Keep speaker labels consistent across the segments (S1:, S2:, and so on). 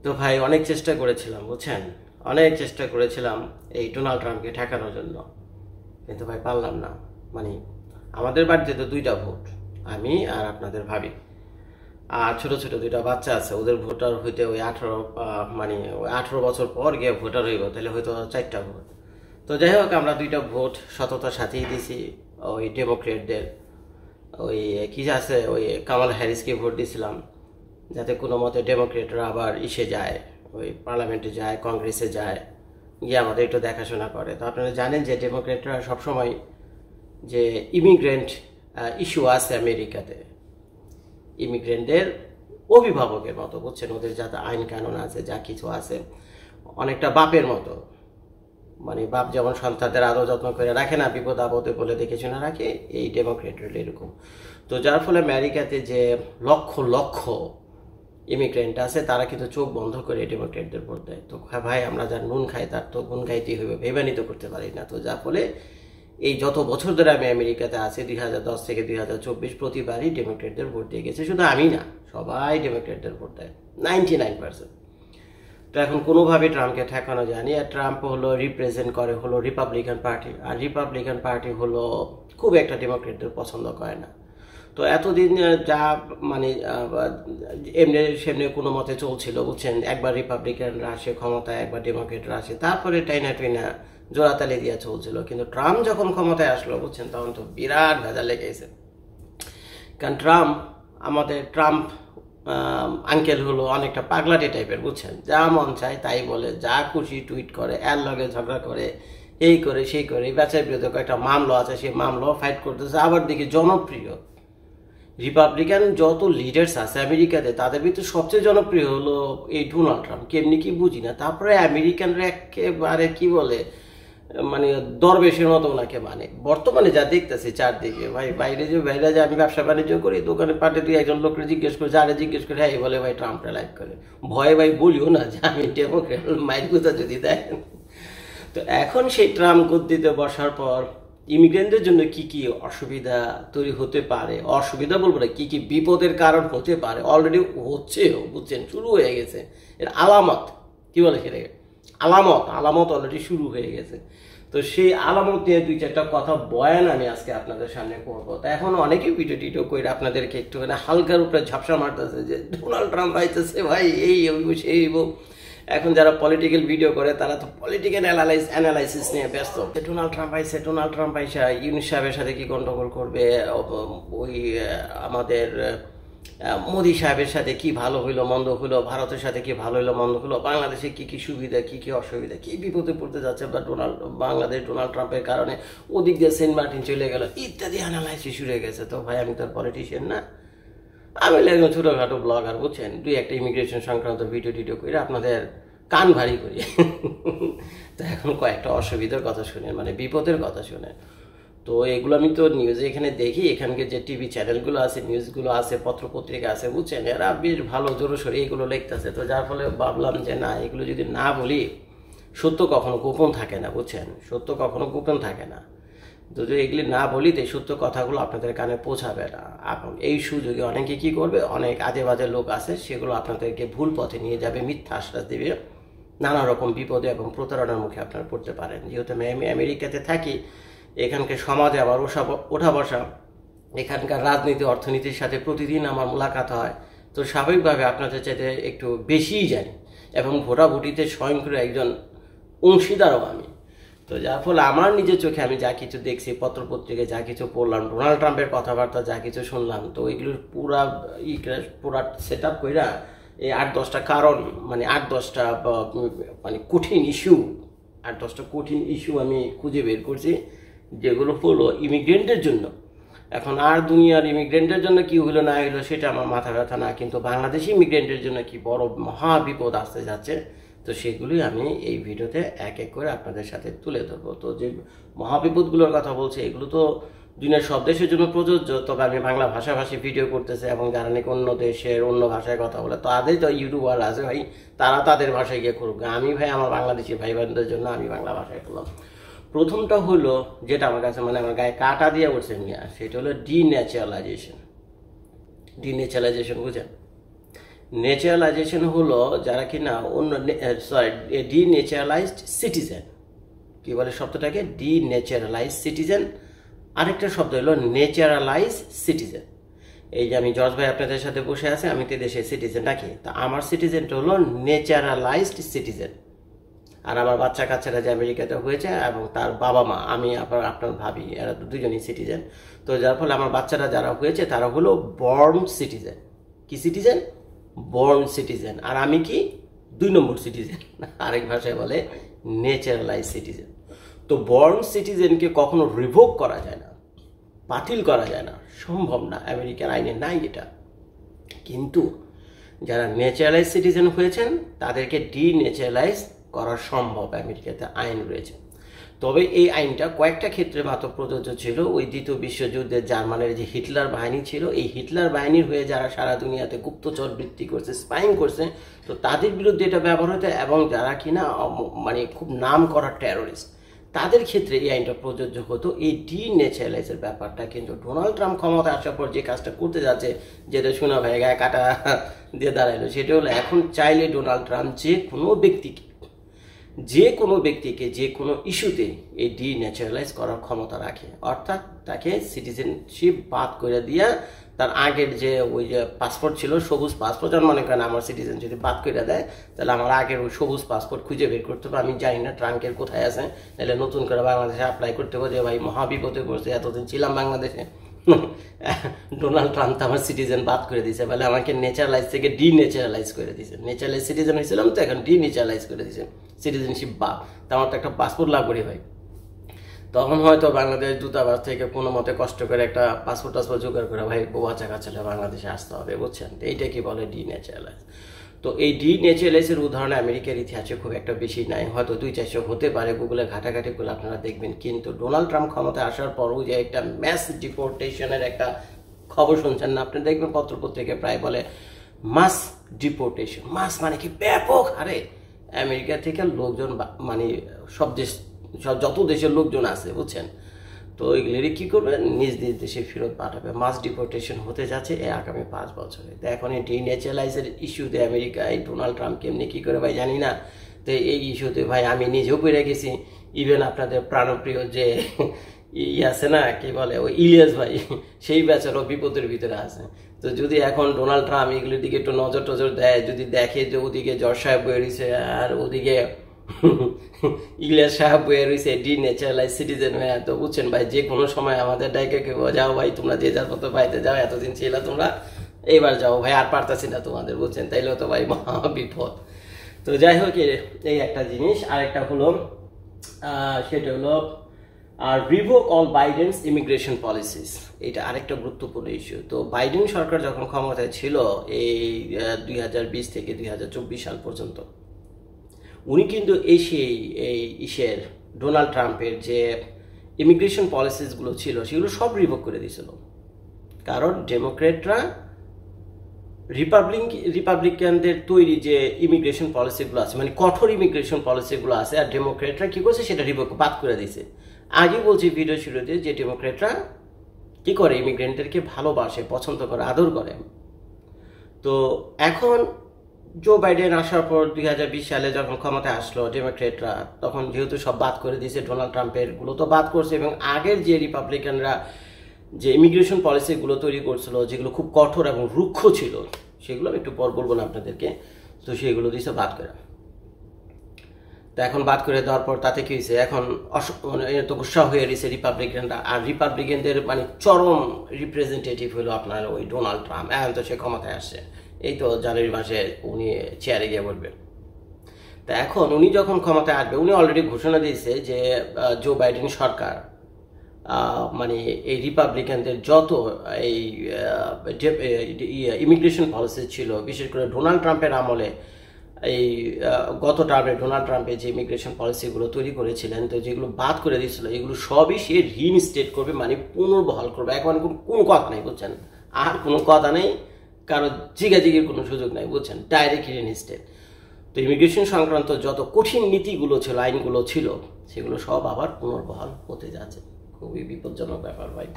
S1: তো ভাই অনেক চেষ্টা করেছিলাম বুঝছেন, অনেক চেষ্টা করেছিলাম এই ডোনাল্ড ট্রাম্পকে ঠেকানোর জন্য, কিন্তু ভাই পারলাম না। মানে আমাদের বাড়িতে তো দুইটা ভোট, আমি আর আপনাদের ভাবি, আর ছোট ছোট দুইটা বাচ্চা আছে, ওদের ভোটার হইতে ওই 18 মানে ওই 18 বছর পর গিয়ে ভোটার হইব, তাহলে হয়তো 4টা ভোট। তো যাই হোক, আমরা দুইটা ভোট সততার সাথেই দিছি ওই ডেমোক্রেটদের, ওই কি আছে ওই কামাল হ্যারিসকে ভোট দিয়েছিলাম, যাতে কোনো মতে ডেমোক্রেটরা আবার ইসে যায়, ওই পার্লামেন্টে যায়, কংগ্রেসে যায়, গিয়ে আমাদের একটু দেখাশোনা করে। তো আপনারা জানেন যে ডেমোক্রেটরা সবসময় যে ইমিগ্রেন্ট ইস্যু আছে আমেরিকাতে, ইমিগ্রেন্টদের অভিভাবকের মতো বুঝছেন, ওদের যা আইন কানুন আছে, যা কিছু আছে, অনেকটা বাপের মতো। মানে বাপ যেমন সন্তানদের আদর যত্ন করে রাখে না, বিপদ আপদে বলে দেখে শুনে রাখে, এই ডেমোক্রেটরা এরকম। তো যার ফলে আমেরিকাতে যে লক্ষ লক্ষ ইমিগ্রেন্ট আছে, তারা কিন্তু চোখ বন্ধ করে ডেমোক্রেটদের ভোট দেয়। তো ভাই, আমরা যার নুন খাই তার তো গুণ গাইতেই হইবে, ভেবানিত করতে পারি না। তো যার ফলে এই যত বছর ধরে আমি আমেরিকাতে আছি, 2010 থেকে 2024, প্রতিবারই ডেমোক্রেটদের ভোট দিয়ে গেছে। শুধু আমি না, সবাই ডেমোক্রেটদের ভোট দেয়, 99%। তো এখন কোনোভাবে ট্রাম্পকে ঠেকানো যায়নি। আর ট্রাম্প হলো রিপ্রেজেন্ট করে হলো রিপাবলিকান পার্টি, আর রিপাবলিকান পার্টি হলো খুব একটা ডেমোক্রেটদের পছন্দ করে না। তো এতদিন যা মানে এমনি সেমনি কোনো মতে চলছিল বুঝছেন, একবার রিপাবলিকানরা আসে ক্ষমতায়, একবার ডেমোক্রেটরা আসে, তারপরে টাইনা টুইনা জোড়াতালি দিয়া চলছিল। কিন্তু ট্রাম্প যখন ক্ষমতায় আসলো বুঝছেন, তখন তো বিরাট ভেজা লেগেছে। কারণ ট্রাম্প আঙ্কেল হলো অনেকটা পাগলাটে টাইপের বুঝছেন, যা মন চায় তাই বলে, যা খুশি টুইট করে, এর লগে ঝগড়া করে, এই করে সেই করে, বেচার বিরুদ্ধে কয়েকটা মামলা আছে, সেই মামলাও ফাইট করতেছে। আবার দেখি জনপ্রিয় রিপাবলিকান যত লিডার্স আছে আমেরিকাতে, তাদের ভিতরে সবচেয়ে জনপ্রিয় হলো এই ডোনাল্ড ট্রাম্প। কেমনি কি বুঝি না। তারপরে আমেরিকানরা একেবারে কি বলে, মানে দরবেশের মতো ওনাকে মানে বর্তমানে যা দেখতেছি চারদিকে। ভাই বাইরে যে আমি ব্যবসা বাণিজ্য করি, দোকানে পাটে তুই একজন লোককে জিজ্ঞেস করে, যারা জিজ্ঞেস করে হ্যাঁ বলে ভাই ট্রাম্পটা লাইক করে, ভয়ে ভাই বলিও না যে আমি ডেমোক্রেট, মাইক গুতা যদি দেয়। তো এখন সেই ট্রাম্প গদ্দিতে বসার পর ইমিগ্রেন্টদের জন্য কি কি অসুবিধা তৈরি হতে পারে, অসুবিধা বলবো না, কি কি বিপদের কারণ হতে পারে, অলরেডি হচ্ছেও বুঝছেন, শুরু হয়ে গেছে। এর আলামত কি বলে সেটাকে, আলামত অলরেডি শুরু হয়ে গেছে। তো সেই আলামত নিয়ে 2-4টা কথা বয়ান আমি আজকে আপনাদের সামনে করবো। তো এখন অনেকে ভিডিও টিডিও করে আপনাদেরকে একটুখানি হালকার উপরে ঝাপসা মারতেছে যে ডোনাল্ড ট্রাম্প আইতেছে ভাই, এই সেই। এখন যারা পলিটিক্যাল ভিডিও করে, তারা তো পলিটিক্যাল অ্যানালাইসিস নিয়ে ব্যস্ত। ডোনাল্ড ট্রাম্প আইসা ইউনুস সাহেবের সাথে কি গন্ডগোল করবে, ওই আমাদের মোদি সাহেবের সাথে কি ভালো হইলো মন্দ হইলো, ভারতের সাথে কি ভালো হইলো মন্দ হইলো, বাংলাদেশে কি কি সুবিধা, কি কি অসুবিধা, কি বিপদে পড়তে যাচ্ছে বাংলাদেশ ডোনাল্ড ট্রাম্পের কারণে, ওদিক দিয়ে সেন্ট মার্টিন চলে গেল, ইত্যাদি অ্যানালাইসিস শুরু হয়ে গেছে। তো ভাই, আমি তো আর পলিটিশিয়ান না, আমি একজন ছোটোখাটো ব্লগার বুঝছেন, 2-1টা ইমিগ্রেশন সংক্রান্ত ভিডিও করে আপনাদের কান ভারী করি। তো এখন কয়েকটা অসুবিধার কথা শুনেন, মানে বিপদের কথা শুনেন। তো এগুলো আমি তো নিউজে এখানে দেখি, এখানকার যে টিভি চ্যানেলগুলো আছে, নিউজগুলো আছে, পত্রপত্রিকা আছে বুঝছেন, এরা বেশ ভালো জোরসোরে এগুলো লিখতেছে। তো যার ফলে ভাবলাম যে না, এগুলো যদি না বলি, সত্য কখনো গোপন থাকে না বুঝছেন, সত্য কখনো গোপন থাকে না। যদি এগুলি না বলি, তো সত্য কথাগুলো আপনাদের কানে পৌঁছাবে না। এখন এই সুযোগে অনেকে কি করবে, অনেক আজে বাজে লোক আছে, সেগুলো আপনাদেরকে ভুল পথে নিয়ে যাবে, মিথ্যা আশ্বাস দেবে, নানা রকম বিপদে এবং প্রতারণার মুখে আপনারা পড়তে পারেন। যেহেতু আমি আমেরিকাতে থাকি, এখানকার সমাজে আমার ওঠা বসা, এখানকার রাজনীতি অর্থনীতির সাথে প্রতিদিন আমার মোলাকাত হয়। তো স্বাভাবিকভাবে আপনাদের চাইতে একটু বেশিই জানি, এবং ভোটাভুটিতে স্বয়ংক্রিয় একজন অংশীদারও আমি। তো যার ফলে আমার নিজের চোখে আমি যা কিছু দেখছি, পত্রপত্রিকায় যা কিছু পড়লাম, ডোনাল্ড ট্রাম্পের কথাবার্তা যা কিছু শুনলাম, তো এগুলোর পুরা সেট আপ কইরা এই 8-10টা কারণ, মানে 8-10টা মানে কঠিন ইস্যু আমি খুঁজে বের করছি, যেগুলো হলো ইমিগ্রেন্টের জন্য। এখন আর দুনিয়ার ইমিগ্রেন্টের জন্য কি হইলো না হইলো সেটা আমার মাথা ব্যথা না, কিন্তু বাংলাদেশি ইমিগ্রেন্টের জন্য কি বড় মহা বিপদ আসতে যাচ্ছে, তো সেগুলি আমি এই ভিডিওতে এক এক করে আপনাদের সাথে তুলে ধরবো। তো যে মহাবিপদগুলোর কথা বলছি, এগুলো তো দুনিয়ার সব দেশের জন্য প্রযোজ্য, তবে আমি বাংলা ভাষাভাষী ভিডিও করতেছি, এবং যারা নাকি অন্য দেশের অন্য ভাষায় কথা বলে, তো তাদের তো ইউটিউবার আছে ভাই, তারা তাদের ভাষায় গিয়ে করুক। আমি ভাই আমার বাংলাদেশি ভাই বোনদের জন্য আমি বাংলা ভাষায় করলাম। প্রথমটা হলো, যেটা আমার কাছে মানে আমার গায়ে কাটা দিয়ে উঠছে নিয়ে, সেটা হলো ডিন্যাচারালাইজেশন। বুঝেন, ন্যাচারালাইজেশন হলো যারা কিনা অন্য ডিন্যাচারালাইজড সিটিজেন। কি বলে শব্দটাকে? ডিন্যাচারালাইজড সিটিজেন। আরেকটা শব্দ হলো ন্যাচারালাইজ সিটিজেন। এই যে আমি জর্জ ভাই আপনাদের সাথে বসে আছে, আমি তো দেশের সিটিজেন নাকি? তা আমার সিটিজেনটা হলো ন্যাচারালাইজড সিটিজেন। আর আমার বাচ্চা কাচ্চারা যে আমেরিকাতে হয়েছে এবং তার বাবা মা, আমি আপনার ভাবি, এরা তো দুজনই সিটিজেন। তো যার ফলে আমার বাচ্চারা যারা হয়েছে তারা হলো বর্ন সিটিজেন। কি সিটিজেন? Born citizen. আর আমি কি? 2 নম্বর সিটিজেন, আরেক ভাষায় বলে ন্যাচারালাইজ সিটিজেন। তো বর্ন সিটিজেনকে কখনো রিভোক করা যায় না, বাতিল করা যায় না, সম্ভব না, আমেরিকার আইনে নাই এটা। কিন্তু যারা ন্যাচারালাইজ সিটিজেন হয়েছেন তাদেরকে ডিন্যাচারালাইজ করা সম্ভব, আমেরিকাতে আইন রয়েছে। তবে এই আইনটা কয়েকটা ক্ষেত্রে মাত্র প্রযোজ্য ছিল। ওই দ্বিতীয় বিশ্বযুদ্ধে জার্মানির যে হিটলার বাহিনী ছিল, এই হিটলার বাহিনীর হয়ে যারা সারা দুনিয়াতে গুপ্তচর বৃত্তি করছে, স্পাইং করছে, তো তাদের বিরুদ্ধে এটা ব্যবহার হতো। এবং যারা কিনা মানে খুব নাম করা টেরোরিস্ট, তাদের ক্ষেত্রে এই আইনটা প্রযোজ্য হতো। এই ডিন্যাচারালাইজের ব্যাপারটা কিন্তু ডোনাল্ড ট্রাম্প ক্ষমতা আসার পর যে কাজটা করতে যাচ্ছে, যেটা শোনা ভাই গায়ে কাটা দিয়ে দাঁড়াইলো, সেটা হলো এখন চাইলে ডোনাল্ড ট্রাম্প যে কোনো ব্যক্তিকে যে কোনো ইস্যুতে এই ডিন্যাচারালাইজ করার ক্ষমতা রাখে। অর্থাৎ তাকে সিটিজেনশিপ বাদ করে দিয়া তার আগের যে ওই যে পাসপোর্ট ছিল, সবুজ পাসপোর্ট, আর মনে করেন আমার সিটিজেন যদি বাদ করে দেয়, তাহলে আমার আগের ওই সবুজ পাসপোর্ট খুঁজে বের করতে হবে। আমি জানি না ট্রাঙ্কের কোথায় আছে, তাহলে নতুন করে বাংলাদেশে অ্যাপ্লাই করতে হবে যে ভাই মহাবিপদে পড়ছে, এতদিন ছিলাম বাংলাদেশে, ডোনাল্ড ট্রাম্প তো আমার সিটিজেন বাদ করে দিয়েছে, বলে আমাকে ন্যাচারালাইজ থেকে ডিন্যাচারালাইজ করে দিয়েছে। ন্যাচারালাইজ সিটিজেন হয়েছিলাম, তো এখন ডিন্যাচারালাইজ করে দিয়েছে, সিটিজেনশিপ বাদ। তো আমার তো একটা পাসপোর্ট লাভ করি ভাই। তখন হয়তো বাংলাদেশ দূতাবাস থেকে কোনো মতে কষ্ট করে একটা পাসপোর্ট জোগাড় করে ভাই বাচ্চা কাচ্চাটা বাংলাদেশে আসতে হবে, বুঝছেন? তো এইটা কি বলে ডিন্যাচারালাইজ। তো এই ডিন্যাচারালাইজের উদাহরণ আমেরিকার ইতিহাসে খুব একটা বেশি নাই, হয়তো 2-400 হতে পারে, গুগলে ঘাটাঘাটি করলে আপনারা দেখবেন। কিন্তু ডোনাল্ড ট্রাম্প ক্ষমতায় আসার পরও যে একটা ম্যাস ডিপোর্টেশনের একটা খবর শুনছেন না, আপনি দেখবেন পত্রপত্রিকায় প্রায় বলে মাস ডিপোর্টেশন। মাস মানে কি? ব্যাপক হারে আমেরিকা থেকে লোকজন, মানে যত দেশের লোকজন আছে, বুঝছেন, তো এগুলি কি করবে? নিজ নিজ দেশে ফেরত পাঠাবে। মাস ডিপোর্টেশন হতে যাচ্ছে এই আগামী 5 বছরে। তো এখন এই ডিন্যাচারালাইজের ইস্যুতে আমেরিকায় ডোনাল্ড ট্রাম্প কেমনি কি করে ভাই জানি না। তো এই ইস্যুতে ভাই আমি নিজেও পড়ে গেছি। ইভেন আপনাদের প্রাণপ্রিয় যে আছে না, কি বলে, ওই ইলিয়াস ভাই, সেই বেচারও বিপদের ভিতরে আছে। তো যদি এখন ডোনাল্ড ট্রাম্প এগুলির দিকে একটু নজর টজর দেয়, যদি দেখে যে ওদিকে জজ সাহেব বয়ে রয়েছে আর ওদিকে ইলিয়াস সাহেব বয়ে রয়েছে ডিন্যাচারালাইজ সিটিজেন হয়ে, তো বুঝছেন ভাই, যে কোনো সময় আমাদের ডাইকে কেউ যাও ভাই, তোমরা যে যার মতো পাইতে যাও, এতদিন ছিল তোমরা, এইবার যাও ভাই, আর পারতাছি না তোমাদের, বুঝছেন? তাইলেও তো ভাই মহা বিপদ। তো যাই হোক, এই একটা জিনিস। আরেকটা হলো সেটা হলো রিভোক অল বাইডেন্স ইমিগ্রেশন পলিসিস। এটা আরেকটা গুরুত্বপূর্ণ ইস্যু। তো বাইডেন সরকার যখন ক্ষমতায় ছিল এই 2020 থেকে 2024 সাল পর্যন্ত, উনি কিন্তু এই ডোনাল্ড ট্রাম্পের যে ইমিগ্রেশন পলিসিসগুলো ছিল সেগুলো সব রিভোক করে দিয়েছিল। কারণ ডেমোক্রেটরা রিপাবলিকানদের তৈরি যে ইমিগ্রেশন পলিসিগুলো আছে, মানে কঠোর ইমিগ্রেশন পলিসিগুলো আছে, আর ডেমোক্রেটরা কি করছে সেটা রিভোক বাদ করে দিয়েছে। আগে বলছি ভিডিও শুরুতে যে ডেমোক্রেটরা কি করে, ইমিগ্রেন্টদেরকে ভালোবাসে, পছন্দ করে, আদর করে। তো এখন জো বাইডেন আসার পর 2020 সালে যখন ক্ষমতায় আসলো ডেমোক্রেটরা, তখন যেহেতু সব বাদ করে দিয়েছে, ডোনাল্ড ট্রাম্পের গুলো তো বাদ করছে, এবং আগের যে রিপাবলিকানরা যে ইমিগ্রেশন পলিসিগুলো তৈরি করছিল, যেগুলো খুব কঠোর এবং রুক্ষ ছিল, সেগুলো আমি একটু পর বলবো না আপনাদেরকে, তো সেগুলো দিয়েছে বাদ করে। তো এখন বাদ করে দেওয়ার পর তাতে কি হয়েছে, এখন তো গুসা হয়ে রয়েছে রিপাবলিকানরা। আর রিপাবলিকানদের মানে চরম রিপ্রেজেন্টেটিভ হলো আপনার ওই ডোনাল্ড ট্রাম্প। এখন তো সে ক্ষমতায় আসছে, এই তো জানুয়ারি মাসে উনি চেয়ারে গিয়ে বলবেন। তা এখন উনি যখন ক্ষমতায় আসবে, উনি অলরেডি ঘোষণা দিয়েছে যে জো বাইডেন সরকার মানে এই রিপাবলিকানদের যত এই ইমিগ্রেশন পলিসি ছিল, বিশেষ করে ডোনাল্ড ট্রাম্পের আমলে, এই গত টার্মে ডোনাল্ড ট্রাম্পের যে ইমিগ্রেশন পলিসিগুলো তৈরি করেছিলেন, তো যেগুলো বাদ করে দিয়েছিল, এগুলো সবই সে রিইনস্টেট করবে, মানে পুনর্বহাল করবে। এখন কোনো কথা নেই, বুঝছেন, আর কোনো কথা নেই, কারো জিগাজিগির কোনো সুযোগ নাই, বুঝছেন, ডাইরেক্ট রিইনস্টেট। তো ইমিগ্রেশন সংক্রান্ত যত কঠিন নীতিগুলো ছিল, আইনগুলো ছিল, সেগুলো সব আবার পুনর্বহাল হতে যাচ্ছে। খুবই বিপজ্জনক ব্যাপার ভাই।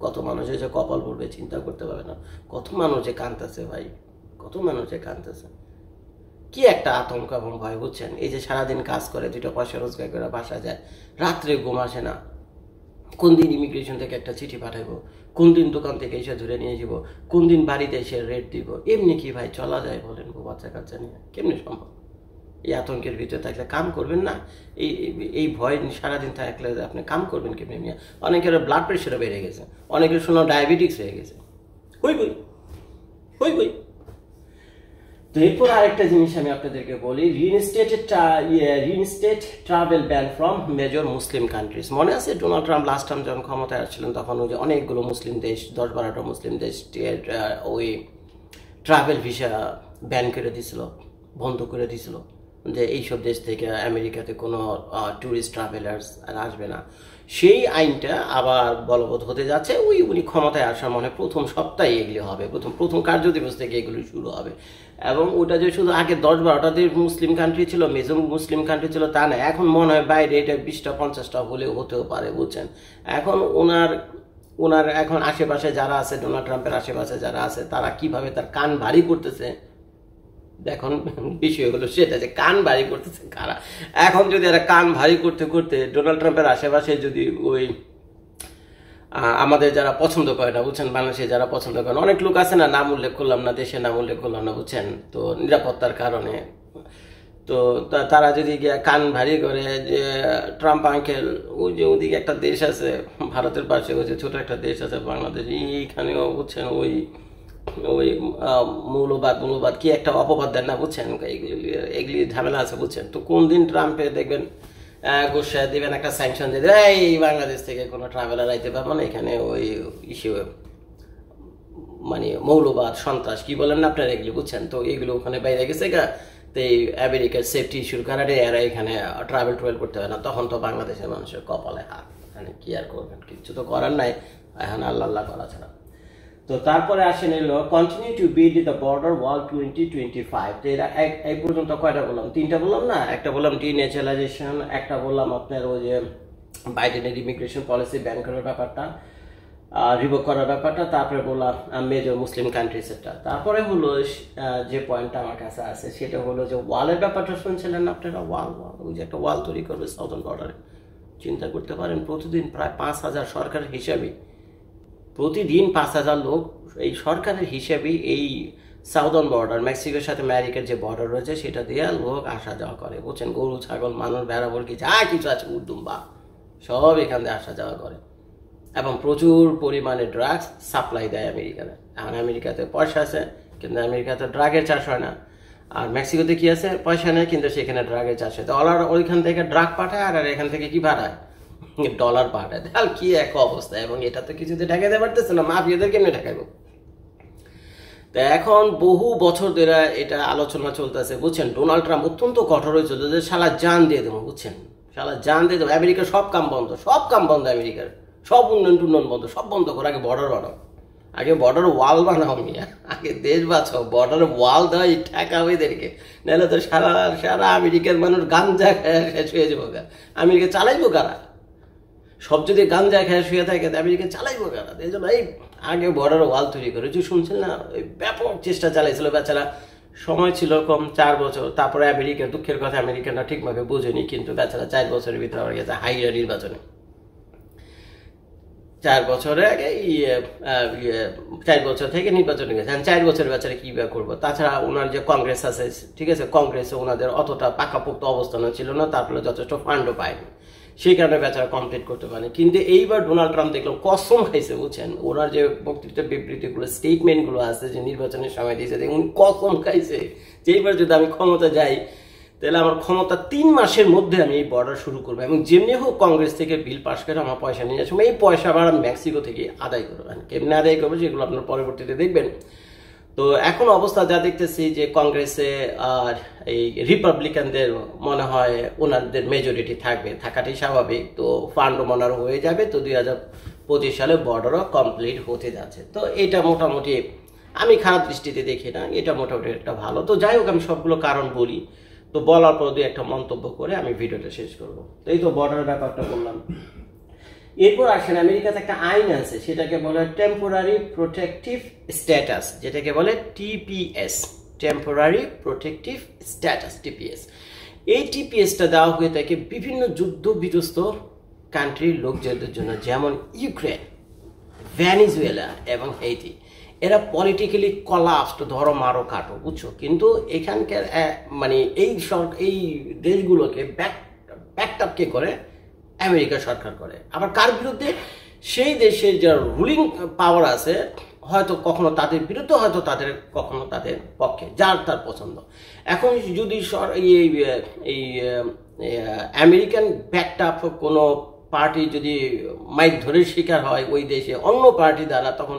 S1: কত মানুষের যে কপাল পড়বে চিন্তা করতে পারবে না, কত মানুষ যে কাঁদতেছে ভাই, কত মানুষ যে কাঁদতেছে, কি একটা আতঙ্ক এবং ভয়, বুঝছেন? এই যে সারাদিন কাজ করে 2টা পয়সা রোজগার করে বাসা যায়, রাত্রে ঘুম আসে না, কোন দিন ইমিগ্রেশন থেকে একটা চিঠি পাঠাবো, কোন দিন দোকান থেকে এসে ধরে নিয়ে যাব, কোন দিন বাড়িতে এসে রেট দিব, এমনি কি ভাই চলা যায় বলেন? বাচ্চা কাচ্চা নিয়ে কেমনি সম্ভব? এই আতঙ্কের ভিতরে থাকলে কাম করবেন না, এই এই ভয় সারাদিন থাকলে আপনি কাম করবেন কেমনি নিয়ে? অনেকের ব্লাড প্রেশারও বেড়ে গেছে, অনেকের শুনলাম ডায়াবেটিক্স হয়ে গেছে, হই বই হই বই। তো এরপর আরেকটা জিনিস আমি আপনাদেরকে বলি, reinstate travel ban from major Muslim countries. মনে আছে ডোনাল্ড ট্রাম্প লাস্ট টাইম যখন ক্ষমতায় আসছিলেন তখন ওই যে অনেকগুলো মুসলিম দেশ, 10-12টা মুসলিম দেশ ওই ট্রাভেল ভিসা ব্যান করে দিছিল, বন্ধ করে দিছিল, যে এইসব দেশ থেকে আমেরিকাতে কোনো ট্যুরিস্ট ট্রাভেলার্স আর আসবে না। সেই আইনটা আবার বলবৎ হতে যাচ্ছে, উনি ক্ষমতায় আসার মনে প্রথম সপ্তাহে এগুলি হবে, প্রথম কার্যদিবস থেকে এগুলি শুরু হবে। এবং ওটা যে শুধু আগে 10-12টা মুসলিম কান্ট্রি ছিল, মেজর মুসলিম কান্ট্রি ছিল তা না, এখন মনে হয় বাইরে এটা 20টা-50টা হলেও হতেও পারে, বুঝছেন? এখন ওনার এখন আশেপাশে যারা আছে, ডোনাল্ড ট্রাম্পের আশেপাশে যারা আছে, তারা কিভাবে তার কান ভারী করতেছে। এখন বিষয় হলো সেটা যে কান ভারী করতেছে কারা। এখন যদি এরা কান ভারী করতে করতে ডোনাল্ড ট্রাম্পের আশেপাশে যদি ওই আমাদের যারা পছন্দ করে না, বুঝছেন, বাংলাদেশে যারা পছন্দ করে না, অনেক লোক আছে না, নাম উল্লেখ করলাম না, দেশের নাম উল্লেখ করলাম না, বুঝছেন, তো নিরাপত্তার কারণে, তো তারা যদি কান ভারী করে যে ট্রাম্প আঙ্কেল, ওই যে ওদিকে একটা দেশ আছে ভারতের পাশে, ওই যে ছোট একটা দেশ আছে বাংলাদেশ, এইখানেও বুঝছেন ওই ওই মৌলবাদ কি একটা অপবাদ দেন না, বুঝছেন, এগুলি ঝামেলা আছে, বুঝছেন। তো কোন দিন ট্রাম্পে দেখবেন গোসায় দিবেন একটা স্যাংশন দিয়ে দেবে, এই বাংলাদেশ থেকে কোনো ট্রাভেলার আইতে পারবো না, এখানে ওই ইস্যু মানে মৌলবাদ সন্ত্রাস কি বলেন না আপনারা, এগুলি, বুঝছেন। তো এইগুলো ওখানে বাইরে গেছে গা, তো এই আমেরিকার সেফটি ইস্যুর কারণে এরা এখানে ট্রাভেল করতে হয় না, তখন তো বাংলাদেশের মানুষের কপালে হাত, এখানে কি আর করবেন, কিছু তো করার নাই, এখন আল্লাহ করা ছাড়া। তো তারপরে আসেন এলো continue to build the border wall 2025। তো এরা এই পর্যন্ত কয়টা বললাম? 3টা বললাম না, একটা বললাম ডিন্যাচারালাইজেশন, একটা বললাম আপনার ওই যে বাইডেনের ইমিগ্রেশন পলিসি ব্যান করার ব্যাপারটা, রিভোক করার ব্যাপারটা, তারপরে বললাম মেজর মুসলিম কান্ট্রিজেরটা। তারপরে হলো যে পয়েন্টটা আমার কাছে আছে সেটা হলো যে ওয়ালের ব্যাপারটা শুনছিলেন আপনারা, ওয়াল ওই যে একটা ওয়াল তৈরি করবে সাউদার্ন বর্ডারে। চিন্তা করতে পারেন প্রতিদিন প্রায় 5,000 সরকারের হিসাবে, প্রতিদিন 5,000 লোক এই সরকারের হিসেবে এই সাউদার্ন বর্ডার, মেক্সিকোর সাথে আমেরিকার যে বর্ডার রয়েছে সেটা দিয়ে লোক আসা যাওয়া করে, বুঝছেন। গরু, ছাগল, মানুষ, ভেড়া, মুরগি যা কিছু আছে, উর্দুম্বা, সব এখান দিয়ে আসা যাওয়া করে, এবং প্রচুর পরিমাণে ড্রাগস সাপ্লাই দেয় আমেরিকাতে। এখন আমেরিকাতে পয়সা আছে কিন্তু আমেরিকাতে ড্রাগের চাষ হয় না, আর মেক্সিকোতে কি আছে, পয়সা নেই কিন্তু সেখানে ড্রাগের চাষ হয়। তো ওইখান থেকে ড্রাগ পাঠায় আর এখান থেকে কি পাঠায়, ডলার পাঠায়। তাহলে কি এক অবস্থা, এবং এটা তো কিছুতে ঠেকাইতে পারতেছে না, মাফিয়াদের কেমনে ঠেকাইব? তো এখন বহু বছর ধরে এটা আলোচনা চলতেছে, বুঝছেন। ডোনাল্ড ট্রাম্প অত্যন্ত কঠোর হয়েছিল যে শালা জান দিয়ে দেবো, বুঝছেন, শালা জান দিয়ে দেবো, আমেরিকার সব কাম বন্ধ, আমেরিকার সব উন্নয়ন বন্ধ, সব বন্ধ করে আগে বর্ডার বানাও, আগে বর্ডার ওয়াল বানাও মিয়া, আগে দেশ বাঁচাও, বর্ডার ওয়াল দেওয়া ঠেকাও এদেরকে, নাহলে তো সারা আমেরিকার মানুষ গাঞ্জা শেষ হয়ে যাবো। আমেরিকা চালাইবো কারা? সব যদি গাঞ্জা খেয়ে শুয়ে থাকে আমেরিকা চালাইবো কারা? এই জন্য এই আগে বর্ডার ওয়াল তৈরি করে, যে শুনছেন না, ব্যাপক চেষ্টা চালাইছিল বেচারা, সময় ছিল কম, 4 বছর। তারপরে আমেরিকার দুঃখের কথা, আমেরিকানরা ঠিকভাবে বোঝেনি, কিন্তু বেচারা 4 বছরের ভিতরে আমার গেছে হাইরা নির্বাচনে। 4 বছরে আগে 4 বছর থেকে নির্বাচনে গেছে, 4 বছরের বেচারা কি করবো? তাছাড়া ওনার যে কংগ্রেস আছে, ঠিক আছে, কংগ্রেসে ওনাদের অতটা পাকাপোক্ত অবস্থানও ছিল না, তারপরে যথেষ্ট ফান্ডও পায়নি, সেই কারণে বেচারা কমপ্লিট করতে পারেনি। কিন্তু এইবার ডোনাল্ড ট্রাম্প দেখলাম কসম খাইছে, বুঝছেন, ওনার যে বক্তৃতা বিবৃতিগুলো, স্টেটমেন্টগুলো আছে যে নির্বাচনের সময় দিয়েছে, দেখুন কসম খাইছে যে এইবার যদি আমি ক্ষমতা যাই তাহলে আমার ক্ষমতা 3 মাসের মধ্যে আমি এই বর্ডার শুরু করবো, এবং যেমনি হোক কংগ্রেস থেকে বিল পাস করে আমার পয়সা নিয়ে যাচ্ছি, এই পয়সা আবার আমি মেক্সিকো থেকে আদায় করবো। কেমনি আদায় করবো সেগুলো আপনার পরবর্তীতে দেখবেন। তো এখন অবস্থা যা দেখতেছি যে কংগ্রেসে আর এই রিপাবলিকানদের মনে হয় ওনাদের মেজরিটি থাকবে, থাকাটাই স্বাভাবিক। তো ফান্ড মনার হয়ে যাবে, তো 2025 সালে বর্ডারও কমপ্লিট হতে যাচ্ছে। তো এটা মোটামুটি আমি খারাপ দৃষ্টিতে দেখি না, এটা মোটামুটি একটা ভালো। তো যাই হোক, আমি সবগুলো কারণ বলি, তো বলার পর 2-একটা মন্তব্য করে আমি ভিডিওটা শেষ করবো। তো এই তো বর্ডারের ব্যাপারটা বললাম। এরপর আসেন আমেরিকাতে একটা আইন আছে, সেটাকে বলে টেম্পোরারি প্রোটেকটিভ স্ট্যাটাস, যেটাকে বলে TPS, temporary protective status, TPS. এই টিপিএসটা দেওয়া হয়ে থাকে বিভিন্ন যুদ্ধ বিধ্বস্ত কান্ট্রির লোকজনদের জন্য, যেমন ইউক্রেন, ভেনেজুয়েলা এবং হেইতি। এরা পলিটিক্যালি কলাপসড, ধরো মারো কাটো, বুঝছো। কিন্তু এখানকার মানে এই দেশগুলোকে ব্যাকআপ কে করে? আমেরিকা সরকার করে। আবার কার বিরুদ্ধে? সেই দেশের যারা রুলিং পাওয়ার আছে, হয়তো কখনো তাদের বিরুদ্ধে, হয়তো কখনো তাদের পক্ষে, যার তার পছন্দ। এখন যদি এই আমেরিকান ব্যাকআপ কোনো পার্টি যদি মাইক ধরে শিকার হয় ওই দেশে অন্য পার্টি দ্বারা, তখন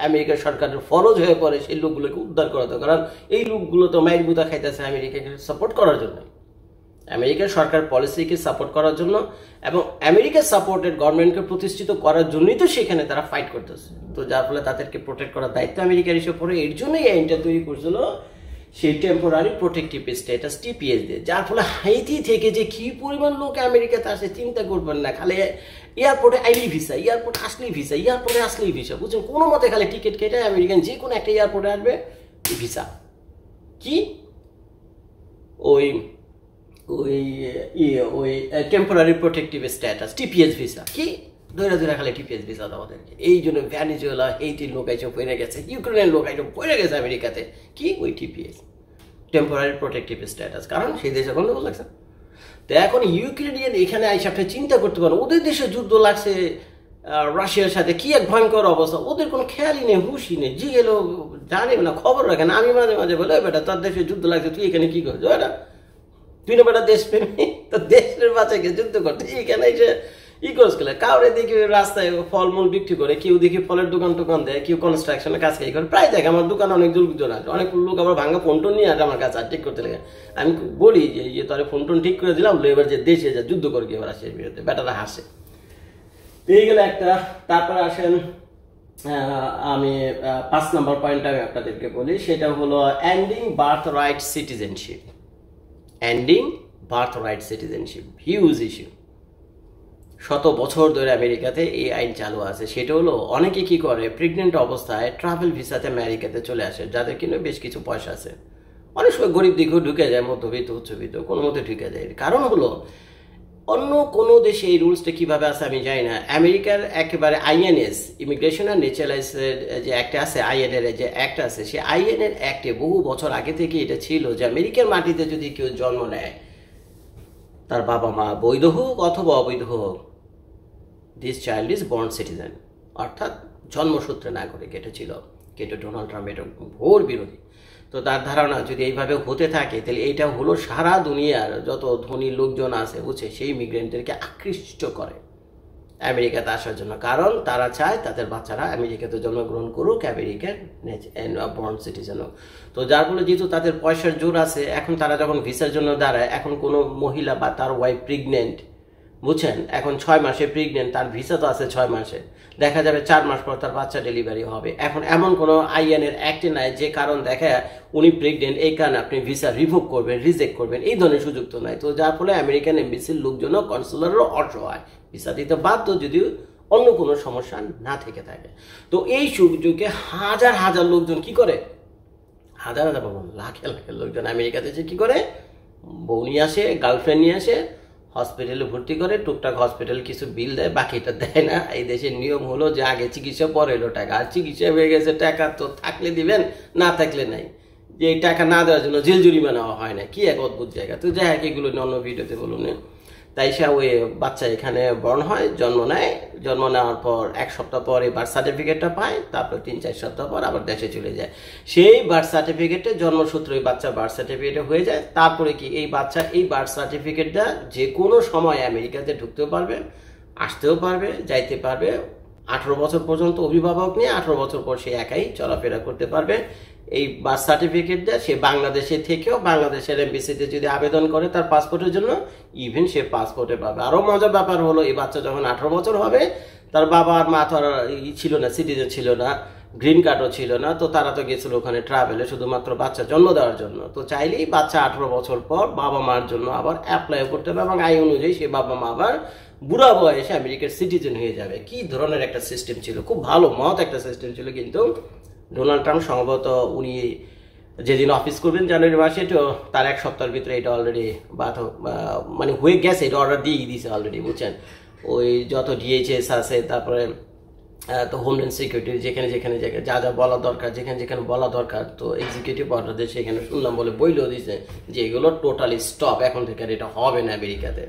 S1: আমেরিকা সরকারের ফরজ হয়ে পড়ে সেই লোকগুলোকে উদ্ধার করা। তো কারণ এই লোকগুলো তো মাইক বুতা খাইতেছে আমেরিকাকে সাপোর্ট করার জন্য, আমেরিকার সরকার পলিসিকে সাপোর্ট করার জন্য, এবং আমেরিকার সাপোর্টেড গভর্নমেন্টকে প্রতিষ্ঠিত করার জন্যই তো সেখানে তারা ফাইট করতেছে। তো যার ফলে তাদেরকে প্রোটেক্ট করার দায়িত্ব আমেরিকার এসে পড়ে। এর জন্যই আইনটা তৈরি করছিল সেই টেম্পোরারি প্রোটেক্টিভ স্ট্যাটাস, টিপিএস দিয়ে। যার ফলে হাইতি থেকে যে কি পরিমাণ লোক আমেরিকাতে আসে চিন্তা করবেন না। খালি এয়ারপোর্টে আইলি ভিসা, এয়ারপোর্ট আসলেই ভিসা, এয়ারপোর্টে আসলেই ভিসা, বুঝছেন। কোনো মতে খালি টিকিট কেটে আমেরিকান যে কোনো একটা এয়ারপোর্টে আসবে, ভিসা কি ওই temporary protective status, TPS visa, কি ধরে খালি টিপিএস ভিসা দেওয়া ওদেরকে। এই জন্য ভেনেজুয়েলা, হেইতির লোক এসব পড়ে গেছে, ইউক্রেনের লোক এসব পড়ে গেছে আমেরিকাতে, কি ওই টিপিএস, টেম্পোরারি প্রোটেক্টিভ স্ট্যাটাস। কারণ সেই দেশে গন্ডগোল লাগছে। তো এখন ইউক্রেনিয়ান এখানে আইসা আপনি চিন্তা করতে পারেন, ওদের দেশে যুদ্ধ লাগছে রাশিয়ার সাথে, কি এক ভয়ঙ্কর অবস্থা। ওদের কোনো খেয়ালই নেই, হুশই নেই, জি গেলেও জানে না, খবর রাখে না। আমি মাঝে মাঝে বলে, বেটা তোর দেশে যুদ্ধ লাগছে, তুই এখানে কি করছো? এটা তুই না বেটা দেশপ্রেমী, তো দেশের বাচ্চাকে যুদ্ধ করতে এখানে এসে করছ গেলে। কাউরে দেখি রাস্তায় ফলমূল বিক্রি করে, কেউ দেখি ফলের দোকান টোকান দেয়, কেউ কনস্ট্রাকশনের কাজ করে। প্রায় দেখ আমার দোকানে অনেক লোকজন আছে, অনেক লোক আবার ভাঙা ফোন টোন নিয়ে আসে আমার কাছে আর ঠিক করতে লাগে। আমি বলি যে তোর ফোন টোন ঠিক করে দিলাম, এবার যে দেশে যা যুদ্ধ করে গিয়ে রাশিয়ার বিরুদ্ধে, বেটারা হাসে। এই গেলে একটা। তারপরে আসেন আমি 5 নম্বর পয়েন্ট আমি আপনাদেরকে বলি, সেটা হলো ending birth right citizenship. Ending birth right citizenship huge issue. শত বছর ধরে আমেরিকাতে এই আইন চালু আছে। সেটা হলো অনেকে কি করে, প্রেগনেন্ট অবস্থায় ট্রাভেল ভিসাতে আমেরিকাতে চলে আসে, যাদের কিন্তু বেশ কিছু পয়সা আছে। অনেক সময় গরিব দিকেও ঢুকে যায়, মধ্যবিত্ত উচ্চবিত্ত কোনো মতে ঢুকে যায়। কারণ হলো অন্য কোনো দেশে এই রুলসটা কিভাবে আছে আমি জানি না। আমেরিকার একেবারে আইএনএস, ইমিগ্রেশন আর ন্যাচারালাইজের যে একটা আছে, আইএনএর যে অ্যাক্ট আছে, সেই আইএনএর অ্যাক্টে বহু বছর আগে থেকে এটা ছিল যে আমেরিকার মাটিতে যদি কেউ জন্ম নেয়, তার বাবা মা বৈধ হোক অথবা অবৈধ হোক, this child is born citizen, অর্থাৎ জন্মসূত্রে নাগরিক। এটা ছিল, কিন্তু ডোনাল্ড ট্রাম্প এটা ঘোর বিরোধী। তো তার ধারণা যদি এইভাবে হতে থাকে, তাহলে এইটা হলো সারা দুনিয়ার যত ধনী লোকজন আছে, বুঝছে, সেই মিগ্রেন্টদেরকে আকৃষ্ট করে আমেরিকাতে আসার জন্য। কারণ তারা চায় তাদের বাচ্চারা আমেরিকাতে জন্মগ্রহণ করুক, আমেরিকার বর্ন সিটিজেন হোক। তো যার ফলে যেহেতু তাদের পয়সার জোর আছে, এখন তারা যখন ভিসার জন্য দাঁড়ায়, এখন কোনো মহিলা বা তার ওয়াইফ প্রেগনেন্ট, বুঝছেন, এখন 6 মাসে প্রেগনেন্ট, তার ভিসা তো আছে 6 মাসে, দেখা যাবে 4 মাস পর তার বাচ্চা ডেলিভারি হবে। এখন এমন কোনো আইএনএর অ্যাক্টে নাই যে কারণ দেখা উনি প্রেগনেন্ট, এই কারণে আপনি ভিসা রিভোক করবেন, রিজেক্ট করবেন, এই ধরনের সুযোগ তো নাই। তো যার ফলে আমেরিকান এমবিসির লোকজনও, কনসুলারও অসহায়, ভিসা দিতে বাধ্য যদিও অন্য কোনো সমস্যা না থেকে থাকে। তো এই সুযোগে হাজার হাজার লোকজন কি করে, হাজার হাজার লাখে লাখে লোকজন আমেরিকাতে যে কি করে, বউ নিয়ে আসে, গার্লফ্রেন্ড নিয়ে আসে, হসপিটালে ভর্তি করে, টুকটাক হসপিটাল কিছু বিল দেয়, বাকিটা দেয় না। এই দেশের নিয়ম হলো যে আগে চিকিৎসা পরে এলো টাকা, আর চিকিৎসা হয়ে গেছে টাকা তো থাকলে দিবেন, না থাকলে নাই। যে এই টাকা না দেওয়ার জন্য জেল জরিমানা হয় না, কি এক অদ্ভুত জায়গা। তো যাই হোক, এগুলো অন্য ভিডিওতে বলুন। তাই সে ওই বাচ্চা এখানে বর্ন হয়, জন্ম নেয়, জন্ম নেওয়ার পর 1 সপ্তাহ পর এই বার্থ সার্টিফিকেটটা পায়, তারপর 3-4 সপ্তাহ পর আবার দেশে চলে যায়। সেই বার্থ সার্টিফিকেটে জন্মসূত্রে ওই বাচ্চা বার্থ সার্টিফিকেটে হয়ে যায়। তারপরে কি এই বাচ্চা এই বার্থ সার্টিফিকেটটা যে কোনো সময় আমেরিকাতে ঢুকতেও পারবে, আসতেও পারবে, যাইতে পারবে। 18 বছর পর্যন্ত অভিভাবক নিয়ে, 18 বছর পর সে একাই চলাফেরা করতে পারবে। এই বার্থ সার্টিফিকেটটা সে বাংলাদেশে থেকেও, বাংলাদেশের এমবিসিতে যদি আবেদন করে তার পাসপোর্টের জন্য, ইভেন সে পাসপোর্টে পাবে। আরও মজার ব্যাপার হলো, এই বাচ্চা যখন 18 বছর হবে, তার বাবা আর মা তো আর ছিল না, সিটিজেন ছিল না, গ্রিন কার্ডও ছিল না। তো তারা তো গেছিল ওখানে ট্রাভেলে শুধুমাত্র বাচ্চা জন্ম দেওয়ার জন্য। তো চাইলেই বাচ্চা 18 বছর পর বাবা মার জন্য আবার অ্যাপ্লাই করতে হবে, এবং আইন অনুযায়ী সে বাবা মা আবার বুড়া বয়সে আমেরিকার সিটিজেন হয়ে যাবে। কি ধরনের একটা সিস্টেম ছিল, খুব ভালো মত একটা সিস্টেম ছিল। কিন্তু ডোনাল্ড ট্রাম্প সম্ভবত উনি যেদিন অফিস করবেন জানুয়ারি মাসে, তো তার এক সপ্তাহের ভিতরে এটা অলরেডি মানে হয়ে গেছে, এটা অর্ডার দিয়ে দিয়েছে অলরেডি, বুঝছেন। ওই যত ডিএইচএস আছে, তারপরে তো হোমল্যান্ড সিকিউরিটি যেখানে যেখানে যা যা বলা দরকার, যেখানে যেখানে বলা দরকার, তো এক্সিকিউটিভ অর্ডার দিয়ে সেখানে শুনলাম বলে বইলেও দিয়েছে যে এগুলো টোটালি স্টপ, এখন থেকে আর এটা হবে না আমেরিকাতে।